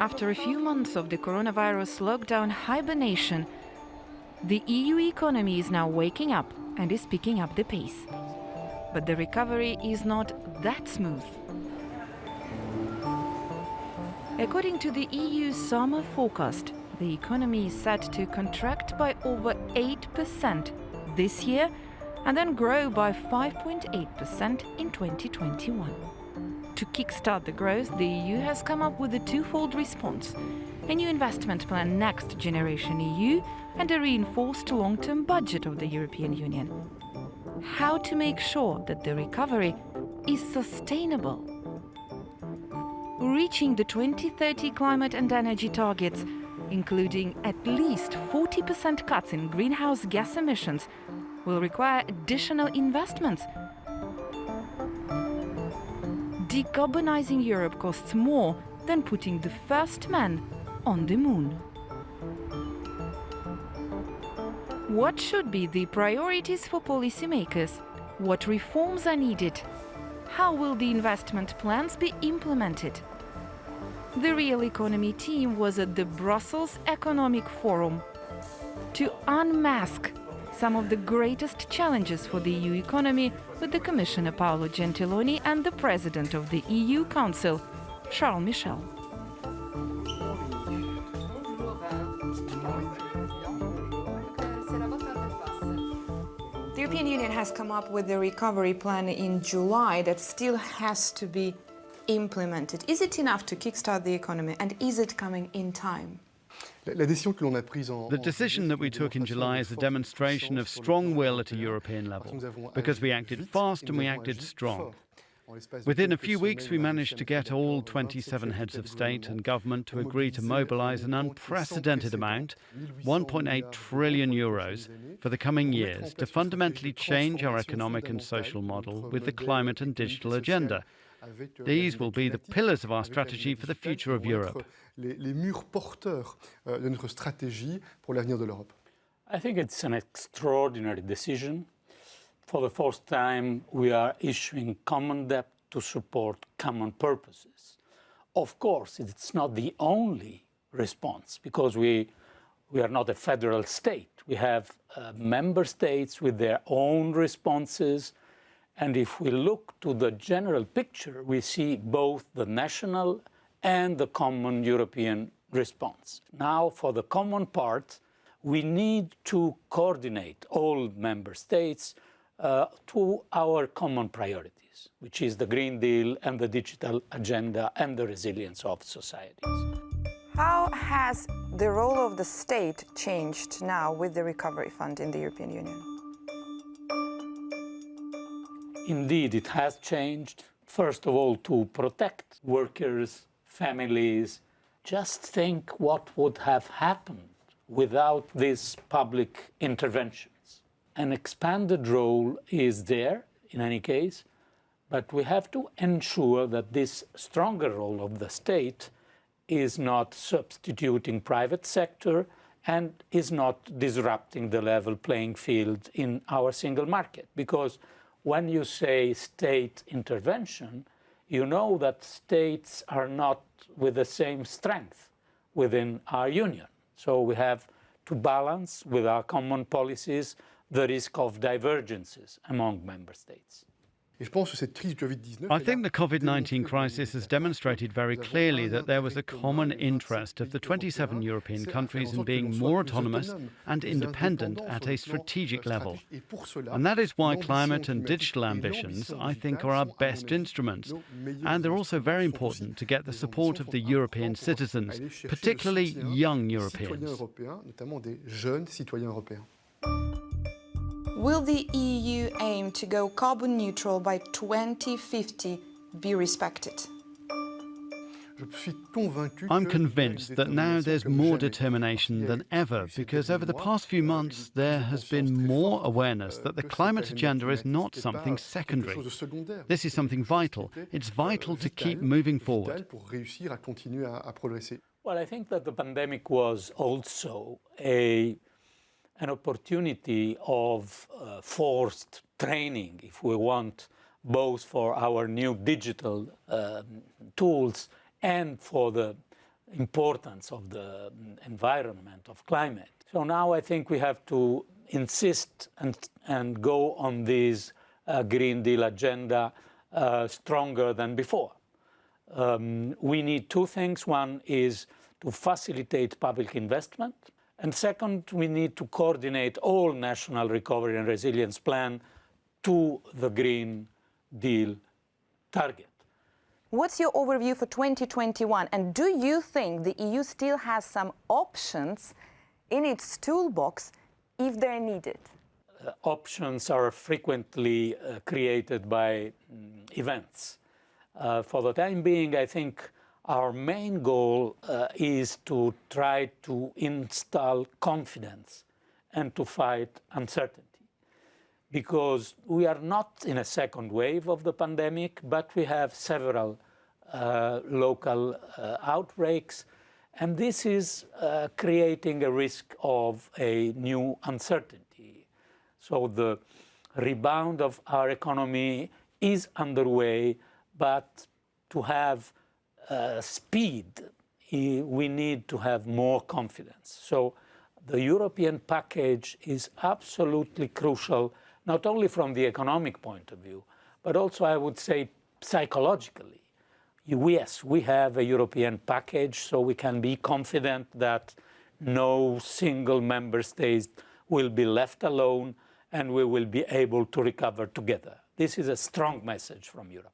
After a few months of the coronavirus lockdown hibernation, the EU economy is now waking up and is picking up the pace. But the recovery is not that smooth. According to the EU summer forecast, the economy is set to contract by over 8% this year and then grow by 5.8% in 2021. To kickstart the growth, the EU has come up with a twofold response: a new investment plan, Next Generation EU, and a reinforced long-term budget of the European Union. How to make sure that the recovery is sustainable? Reaching the 2030 climate and energy targets, including at least 40% cuts in greenhouse gas emissions, will require additional investments. Decarbonizing Europe costs more than putting the first man on the moon. What should be the priorities for policymakers? What reforms are needed? How will the investment plans be implemented? The Realeconomy team was at the Brussels Economic Forum to unmask some of the greatest challenges for the EU economy with the Commissioner Paolo Gentiloni and the President of the EU Council, Charles Michel. The European Union has come up with a recovery plan in July that still has to be implemented. Is it enough to kickstart the economy, and is it coming in time? The decision that we took in July is a demonstration of strong will at a European level, because we acted fast and we acted strong. Within a few weeks, we managed to get all 27 heads of state and government to agree to mobilise an unprecedented amount, 1.8 trillion euros, for the coming years to fundamentally change our economic and social model with the climate and digital agenda. These will be the pillars of our strategy for the future of Europe. I think it's an extraordinary decision. For the first time, we are issuing common debt to support common purposes. Of course, it's not the only response, because we are not a federal state. We have member states with their own responses. And if we look to the general picture, we see both the national and the common European response. Now, for the common part, we need to coordinate all member states to our common priorities, which is the Green Deal and the digital agenda and the resilience of societies. How has the role of the state changed now with the Recovery Fund in the European Union? Indeed, it has changed. First of all, to protect workers, families. Just think what would have happened without these public interventions. An expanded role is there, in any case, but we have to ensure that this stronger role of the state is not substituting private sector and is not disrupting the level playing field in our single market. Because when you say state intervention, you know that states are not with the same strength within our union. So we have to balance with our common policies the risk of divergences among member states. I think the COVID-19 crisis has demonstrated very clearly that there was a common interest of the 27 European countries in being more autonomous and independent at a strategic level. And that is why climate and digital ambitions, I think, are our best instruments. And they're also very important to get the support of the European citizens, particularly young Europeans. Will the EU aim to go carbon neutral by 2050 be respected? I'm convinced that now there's more determination than ever, because over the past few months there has been more awareness that the climate agenda is not something secondary. This is something vital. It's vital to keep moving forward. Well, I think that the pandemic was also an opportunity of forced training, if we want, both for our new digital tools and for the importance of the environment, of climate. So now I think we have to insist and go on this Green Deal agenda stronger than before. We need two things. One is to facilitate public investment. And second, we need to coordinate all national recovery and resilience plans to the Green Deal target. What's your overview for 2021? And do you think the EU still has some options in its toolbox if they're needed? Options are frequently created by events. For the time being, I think our main goal is to try to install confidence and to fight uncertainty. Because we are not in a second wave of the pandemic, but we have several local outbreaks, and this is creating a risk of a new uncertainty. So the rebound of our economy is underway, but to have speed, we need to have more confidence. So the European package is absolutely crucial, not only from the economic point of view, but also, I would say, psychologically. Yes, we have a European package, so we can be confident that no single member state will be left alone, and we will be able to recover together. This is a strong message from Europe.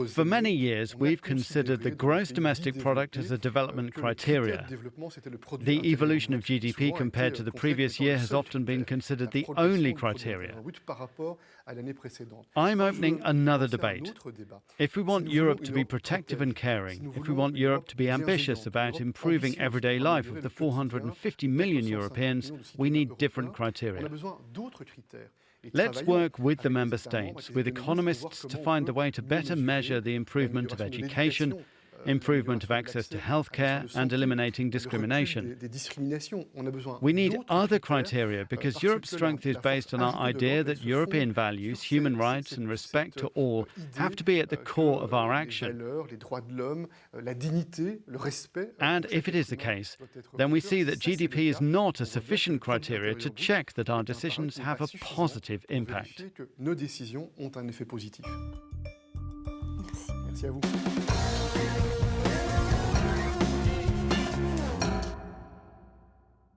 For many years, we've considered the gross domestic product as a development criteria. The evolution of GDP compared to the previous year has often been considered the only criteria. I'm opening another debate. If we want Europe to be protective and caring, if we want Europe to be ambitious about improving everyday life of the 450 million Europeans, we need different criteria. Let's work with the member states, with economists, to find a way to better measure the improvement of education, improvement of access to healthcare, and eliminating discrimination. We need other criteria because Europe's strength is based on our idea that European values, human rights and respect to all have to be at the core of our action. And if it is the case, then we see that GDP is not a sufficient criteria to check that our decisions have a positive impact. Merci à vous.